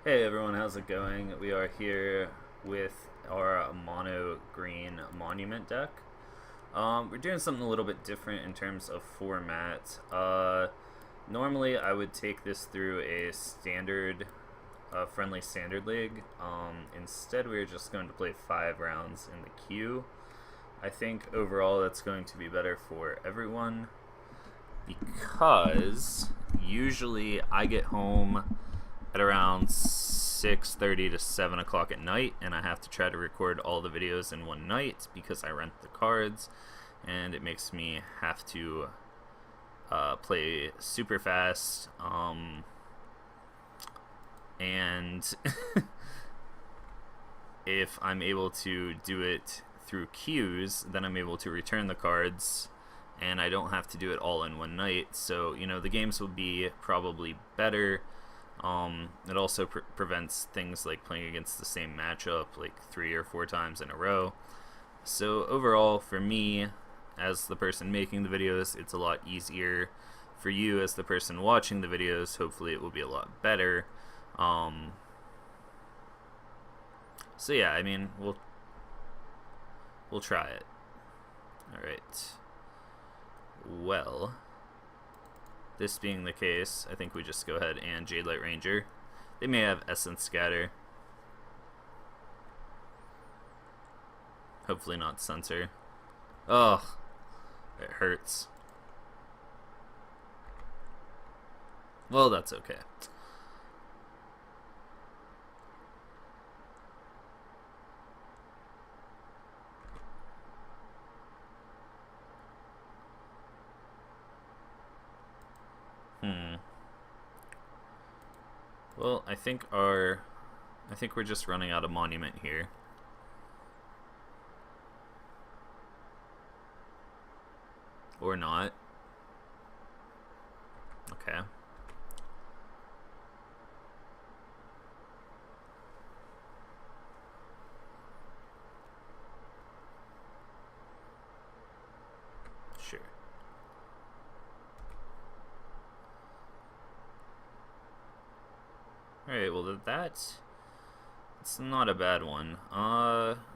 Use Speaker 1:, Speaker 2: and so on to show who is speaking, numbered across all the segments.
Speaker 1: Hey everyone, how's it going? We are here with our mono green monument deck. We're doing something a little bit different in terms of format. Normally I would take this through a standard, friendly standard league. Instead we're just going to play 5 rounds in the queue. I think overall that's going to be better for everyone because usually I get home at around 6:30 to 7 o'clock at night, and I have to try to record all the videos in one night because I rent the cards, and it makes me have to play super fast, and if I'm able to do it through queues, then I'm able to return the cards and I don't have to do it all in one night. So, the games will be probably better. It also prevents things like playing against the same matchup like 3 or 4 times in a row. So overall, for me, as the person making the videos, it's a lot easier. For you, as the person watching the videos, hopefully it will be a lot better. So yeah, I mean, we'll try it. All right. Well, this being the case, I think we just go ahead and Jade Light Ranger. They may have Essence Scatter. Hopefully not Censor. Ugh, it hurts. Well, that's okay. Well, I think we're just running out of monument here. Or not. Okay. Sure. Alright, well that's not a bad one.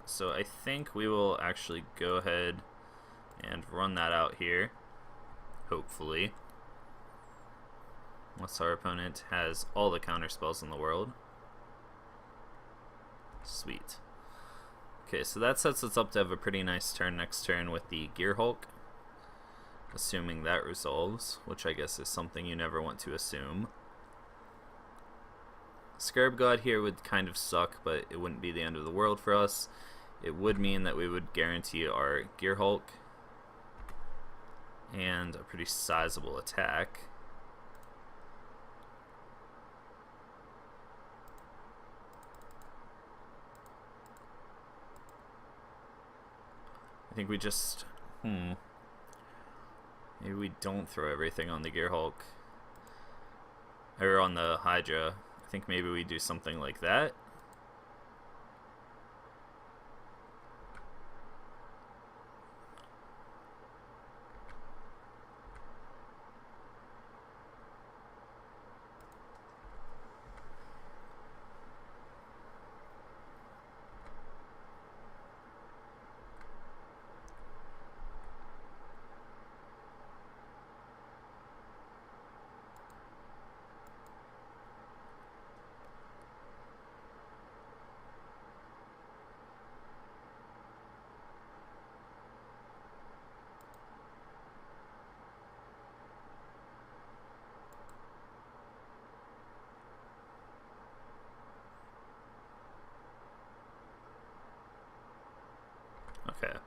Speaker 1: So I think we will actually go ahead and run that out here. Hopefully. Unless our opponent has all the counter spells in the world. Sweet. Okay, so that sets us up to have a pretty nice turn next turn with the Gear Hulk. Assuming that resolves, which I guess is something you never want to assume. Scarab God here would kind of suck, but it wouldn't be the end of the world for us. It would mean that we would guarantee our Gear Hulk and a pretty sizable attack. I think we just... Maybe we don't throw everything on the Gear Hulk. Or on the Hydra. I think maybe we do something like that. Okay.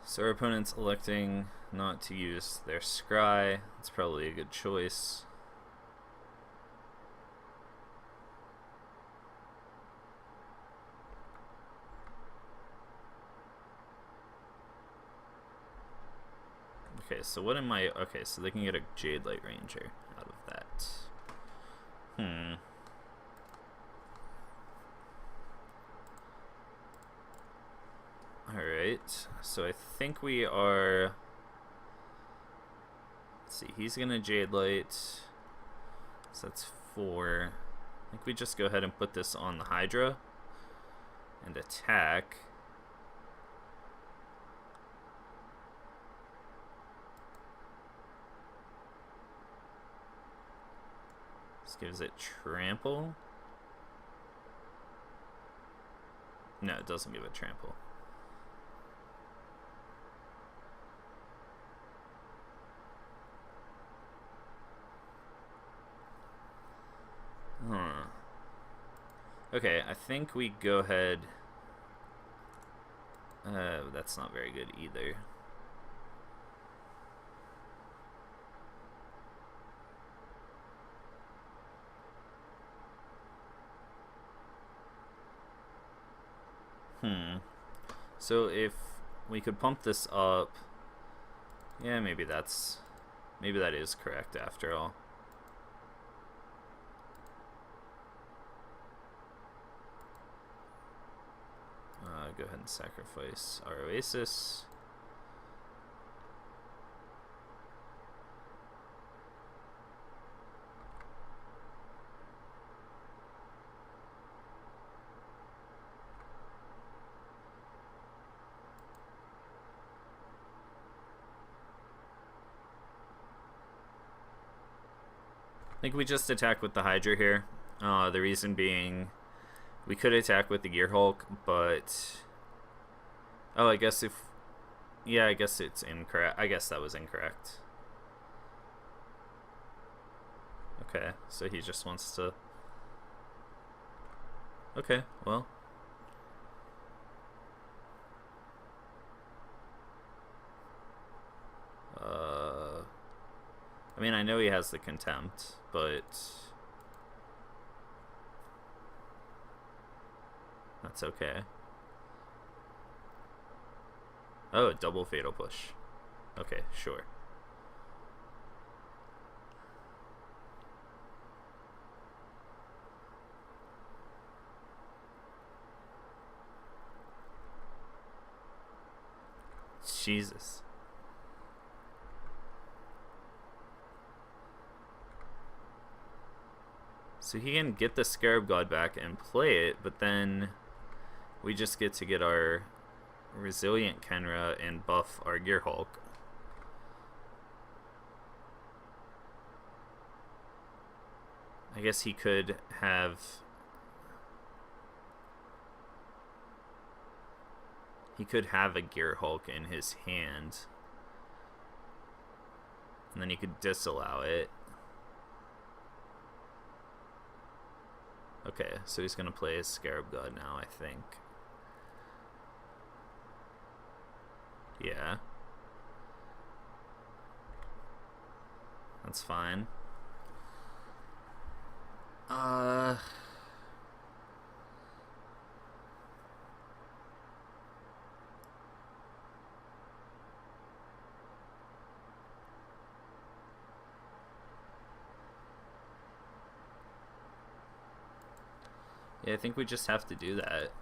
Speaker 1: So our opponent's electing not to use their Scry. It's probably a good choice. Okay, so what am I... Okay, so they can get a Jade Light Ranger out of that. Alright, so I think we are... Let's see, he's gonna Jade Light. So that's 4. think we just go ahead and put this on the Hydra and attack. This gives it trample. No, it doesn't give it trample. Okay, I think we go ahead. That's not very good either. So if we could pump this up, yeah, maybe that is correct after all. Go ahead and sacrifice our Oasis. I think we just attack with the Hydra here. The reason being, we could attack with the Gear Hulk, but... Oh, I guess if... Yeah, I guess it's incorrect. I guess that was incorrect. Okay, so he just wants to... Okay, well... I mean, I know he has the Contempt, but... That's okay. Oh, a double Fatal Push. Okay, sure. Jesus. So he can get the Scarab God back and play it, but then we just get to get our Resilient Kenra and buff our Gear Hulk. I guess he could have... He could have a Gear Hulk in his hand. And then he could disallow it. Okay, so he's going to play his Scarab God now, I think. Yeah. That's fine. Yeah, I think we just have to do that.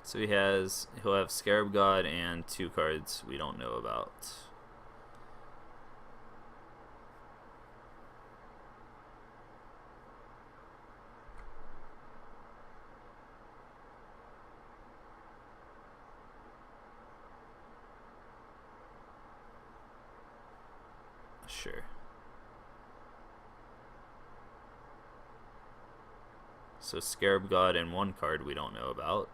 Speaker 1: So he'll have Scarab God and 2 cards we don't know about. Sure. So Scarab God and 1 card we don't know about.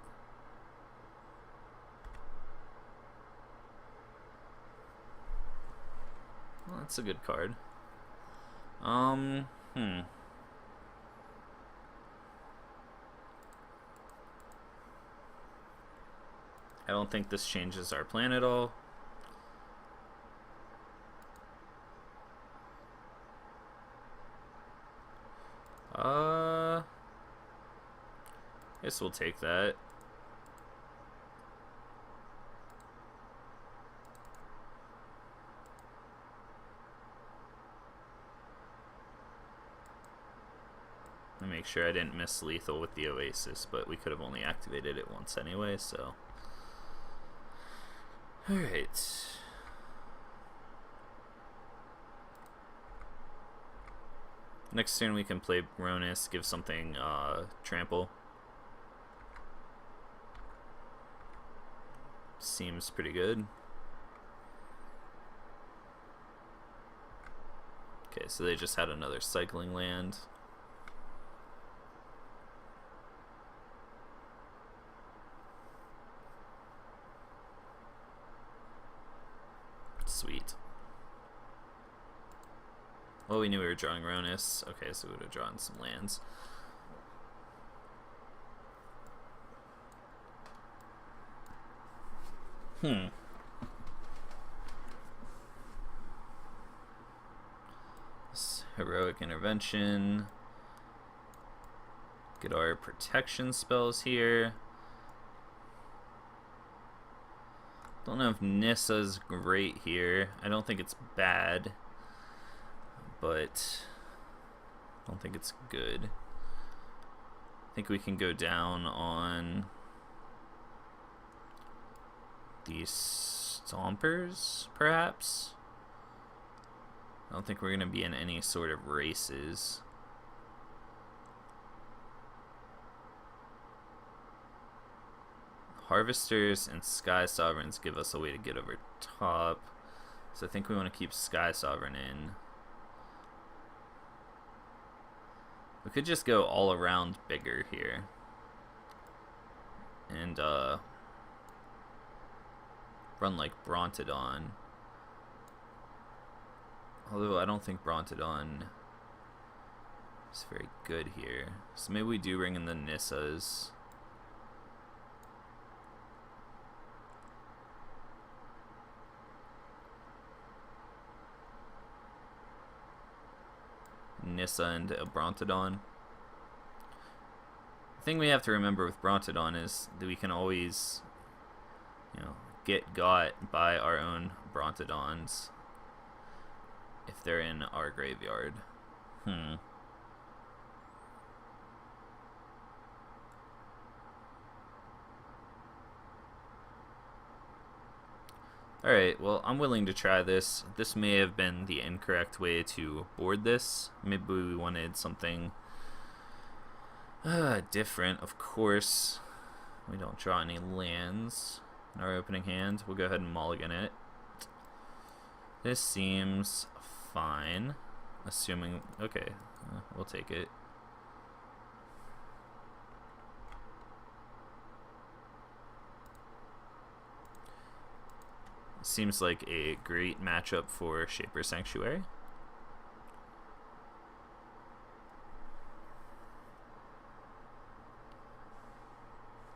Speaker 1: Well, that's a good card. don't think this changes our plan at all. Guess we'll take that. Let me make sure I didn't miss lethal with the Oasis, but we could have only activated it once anyway, so. Alright. Next turn we can play Rhonas, give something trample. Seems pretty good. Okay, so they just had another cycling land. Sweet. Well, we knew we were drawing Rhonas. Okay, so we would have drawn some lands. This heroic intervention. Get our protection spells here. Don't know if Nissa's great here. I don't think it's bad, but I don't think it's good. I think we can go down on these Stompers, perhaps. I don't think we're going to be in any sort of races. Harvesters and Sky Sovereigns give us a way to get over top. So I think we want to keep Sky Sovereign in. We could just go all around bigger here. And run like Brontodon. Although I don't think Brontodon is very good here. So maybe we do bring in the Nissas. Nissa and a Brontodon. The thing we have to remember with Brontodon is that we can always, get got by our own Brontodons if they're in our graveyard. Alright, well, I'm willing to try this. This may have been the incorrect way to board this. Maybe we wanted something different. Of course, we don't draw any lands in our opening hand. We'll go ahead and mulligan it. This seems fine. Assuming, okay, we'll take it. Seems like a great matchup for Shaper Sanctuary.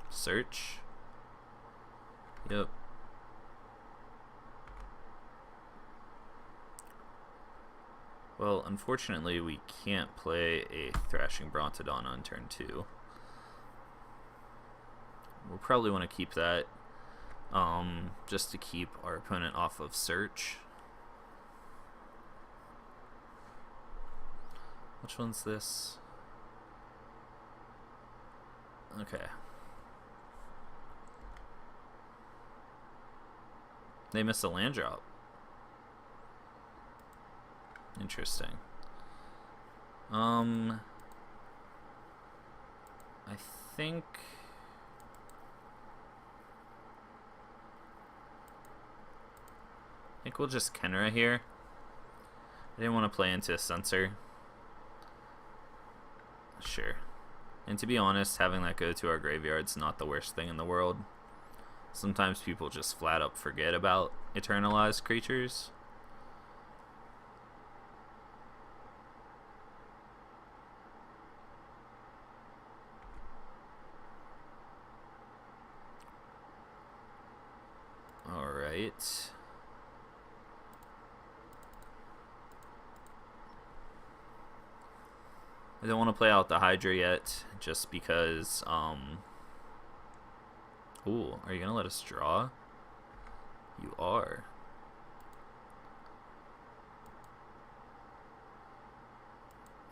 Speaker 1: Search. Yep. Well, unfortunately, we can't play a Thrashing Brontodon on turn 2. We'll probably want to keep that. Just to keep our opponent off of search. Which one's this? Okay. They missed a land drop. Interesting. I think we'll just Kenra here. I didn't want to play into a Censor. Sure. And to be honest, having that go to our graveyard's not the worst thing in the world. Sometimes people just flat up forget about eternalized creatures. Alright. I don't want to play out the Hydra yet, just because, Ooh, are you gonna let us draw? You are.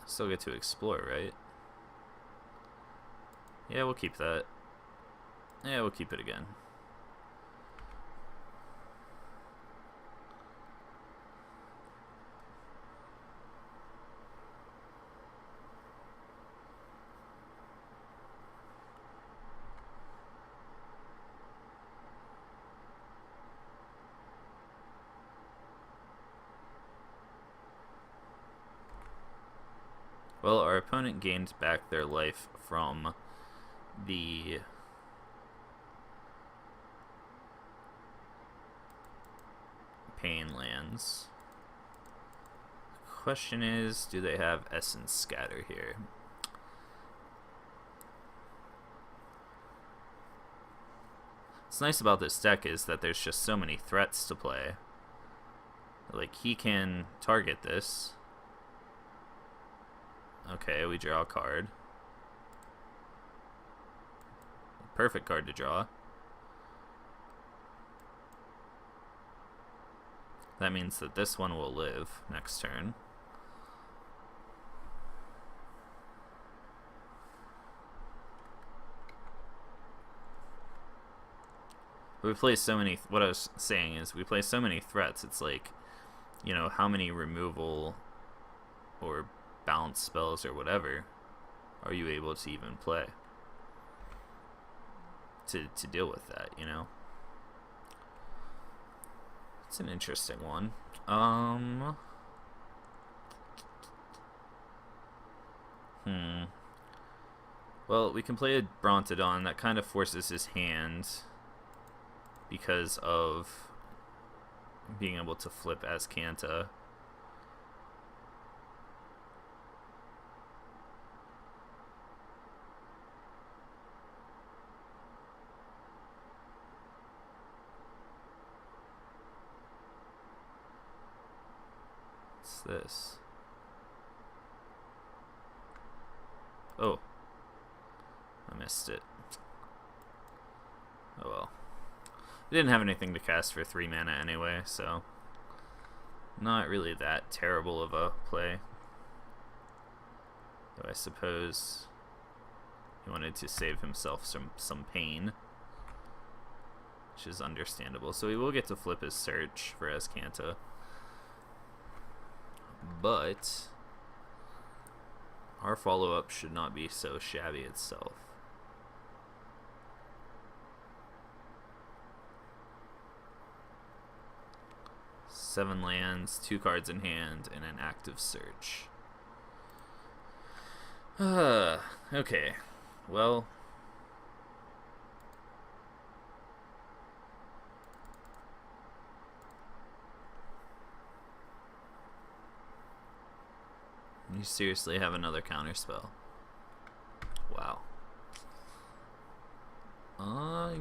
Speaker 1: Still get to explore, right? Yeah, we'll keep that. Yeah, we'll keep it again. Well, our opponent gained back their life from the pain lands. Question is, do they have Essence Scatter here? What's nice about this deck is that there's just so many threats to play. Like, he can target this. Okay, we draw a card. Perfect card to draw. That means that this one will live next turn. We play so many, what I was saying is we play so many threats, it's like, you know, how many removal or bounce spells or whatever are you able to even play to deal with that, you know? It's an interesting one. Well, we can play a Brontodon. That kind of forces his hand because of being able to flip Azcanta. What's this? Oh. I missed it. Oh well. We didn't have anything to cast for 3 mana anyway, so not really that terrible of a play. Though I suppose he wanted to save himself some pain, which is understandable. So he will get to flip his search for Azcanta. But our follow-up should not be so shabby itself. Seven lands, 2 cards in hand, and an active search. Okay. Well, you seriously have another counterspell? Wow.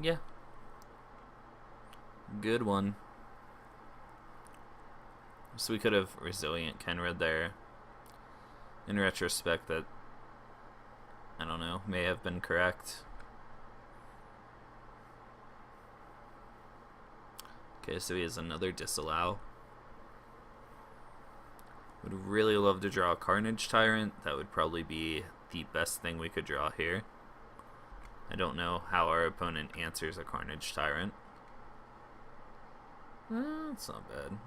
Speaker 1: Yeah. Good one. So we could have Resilient Kenrid there. In retrospect, that, I don't know, may have been correct. Okay, so he has another Disallow. Would really love to draw a Carnage Tyrant. That would probably be the best thing we could draw here. I don't know how our opponent answers a Carnage Tyrant. It's not bad.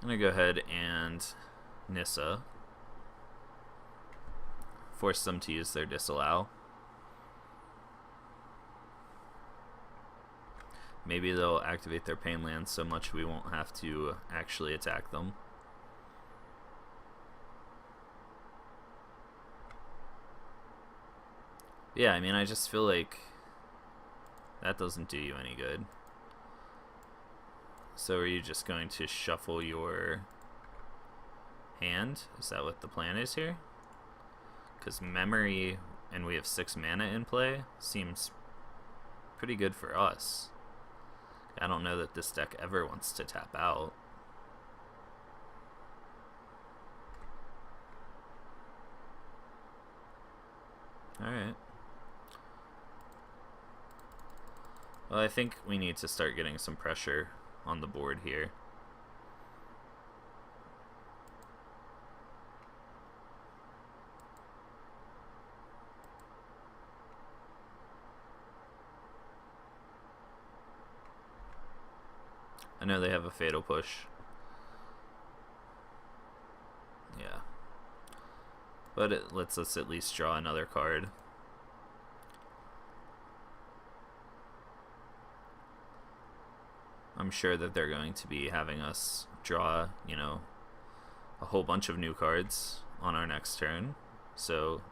Speaker 1: I'm gonna go ahead and Nissa. Force them to use their Disallow. Maybe they'll activate their pain lands so much we won't have to actually attack them. Yeah, I mean, I just feel like that doesn't do you any good. So are you just going to shuffle your hand? Is that what the plan is here? Because memory, and we have 6 mana in play, seems pretty good for us. I don't know that this deck ever wants to tap out. Alright. Well, I think we need to start getting some pressure on the board here. I know they have a fatal push. Yeah. But it lets us at least draw another card. I'm sure that they're going to be having us draw, you know, a whole bunch of new cards on our next turn. So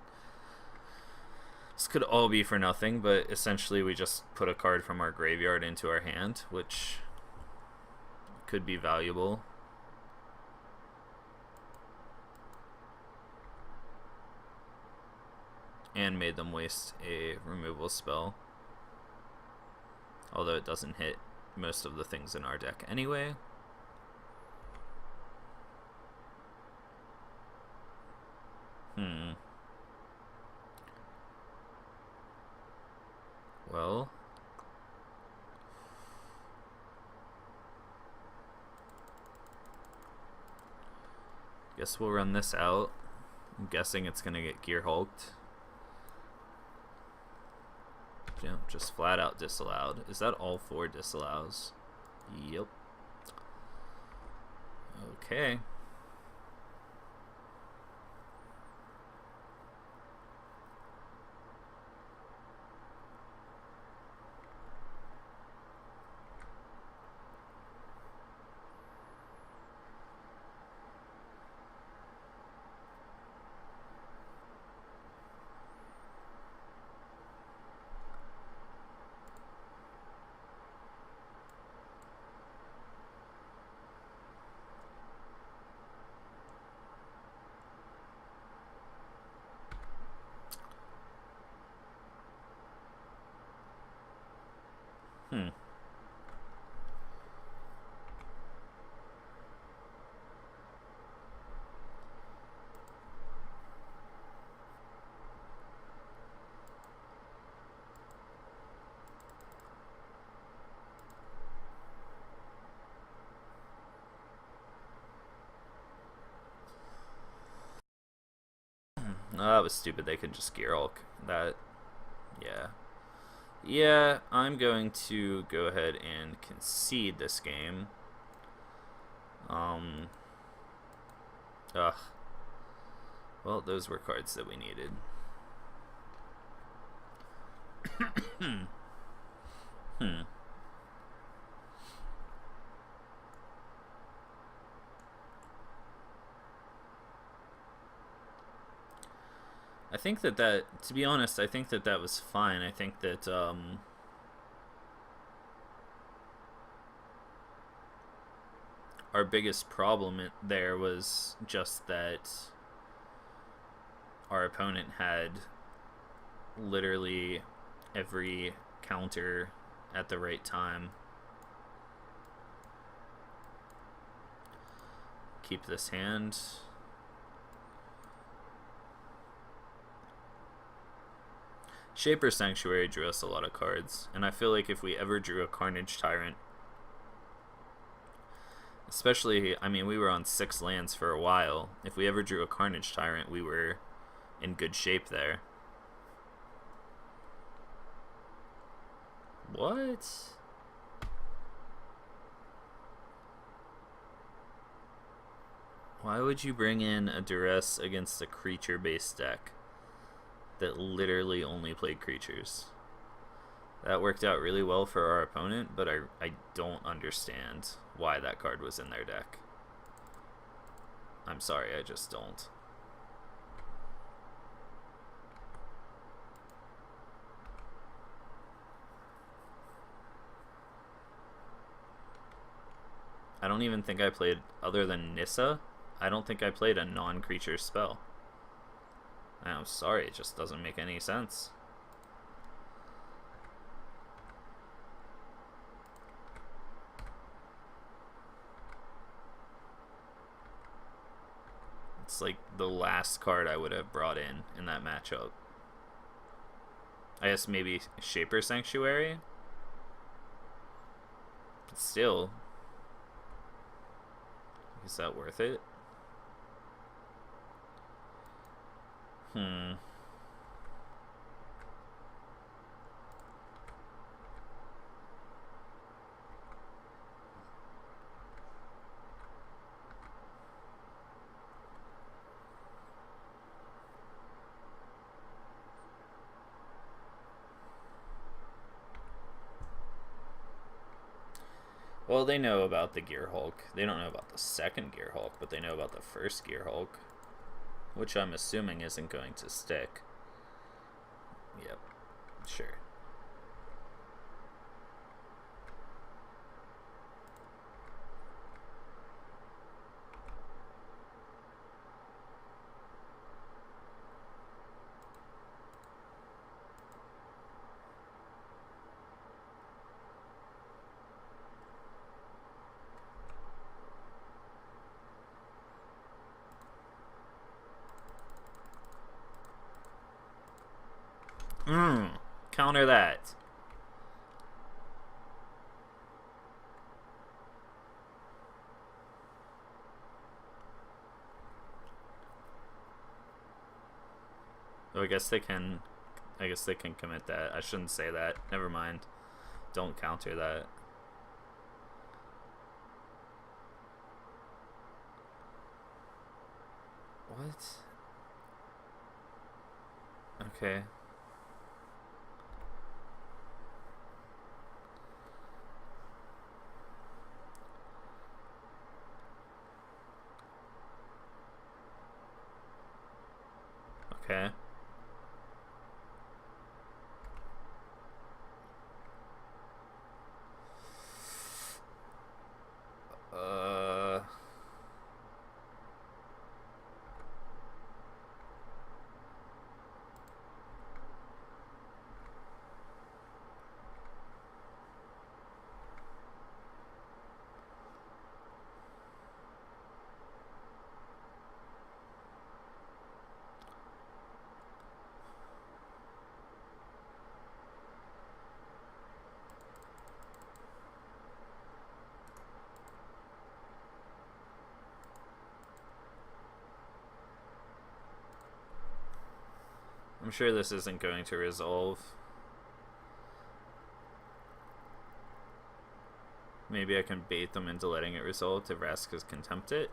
Speaker 1: this could all be for nothing, but essentially we just put a card from our graveyard into our hand, which could be valuable. And made them waste a removal spell. Although it doesn't hit most of the things in our deck anyway. Well, guess we'll run this out. I'm guessing it's gonna get gear hulked. Yeah, just flat out disallowed. Is that all 4 disallows? Yep. Okay. Oh, that was stupid. They could just gear hulk. That, yeah. Yeah, I'm going to go ahead and concede this game. Ugh. Well, those were cards that we needed. I think that to be honest, I think that was fine. I think that, our biggest problem there was just that our opponent had literally every counter at the right time. Keep this hand. Shaper Sanctuary drew us a lot of cards, and I feel like if we ever drew a Carnage Tyrant, especially, I mean, we were on 6 lands for a while. If we ever drew a Carnage Tyrant, we were in good shape there. What? Why would you bring in a Duress against a creature-based deck that literally only played creatures? That worked out really well for our opponent, but I don't understand why that card was in their deck. I'm sorry, I just don't. don't even think I played, other than Nissa, I don't think I played a non-creature spell. I'm sorry, it just doesn't make any sense. It's like the last card I would have brought in that matchup. I guess maybe Shaper Sanctuary? But still, is that worth it? Well, they know about the Gear Hulk. They don't know about the second Gear Hulk, but they know about the first Gear Hulk, which I'm assuming isn't going to stick. Yep, sure. Counter that. Oh, I guess they can commit that. I shouldn't say that. Never mind. Don't counter that. What? Okay. Okay. I'm sure this isn't going to resolve. Maybe I can bait them into letting it resolve to Vraska's Contempt it.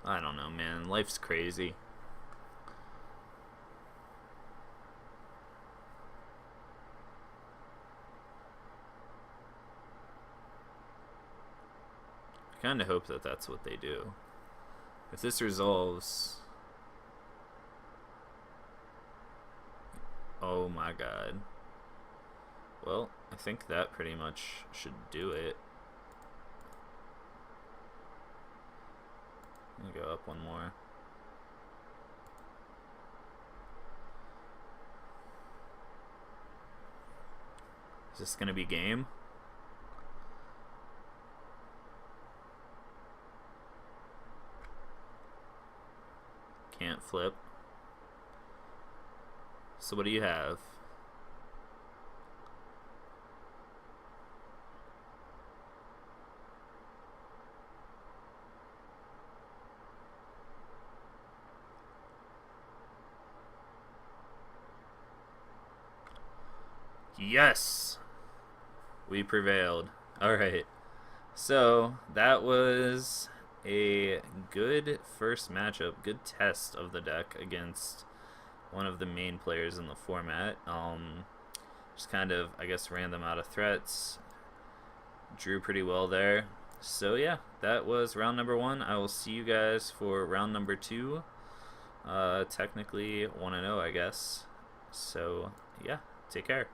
Speaker 1: I don't know, man. Life's crazy. I kind of hope that that's what they do. If this resolves... Oh my god. Well, I think that pretty much should do it. Let me go up one more. Is this gonna be game? Can't flip. So what do you have? Yes! We prevailed. Alright. So, that was a good first matchup, good test of the deck against one of the main players in the format. Just kind of, I guess, ran them out of threats. Drew pretty well there. So yeah, that was round number 1. I will see you guys for round number 2. Technically 1-0, I guess. So yeah, take care.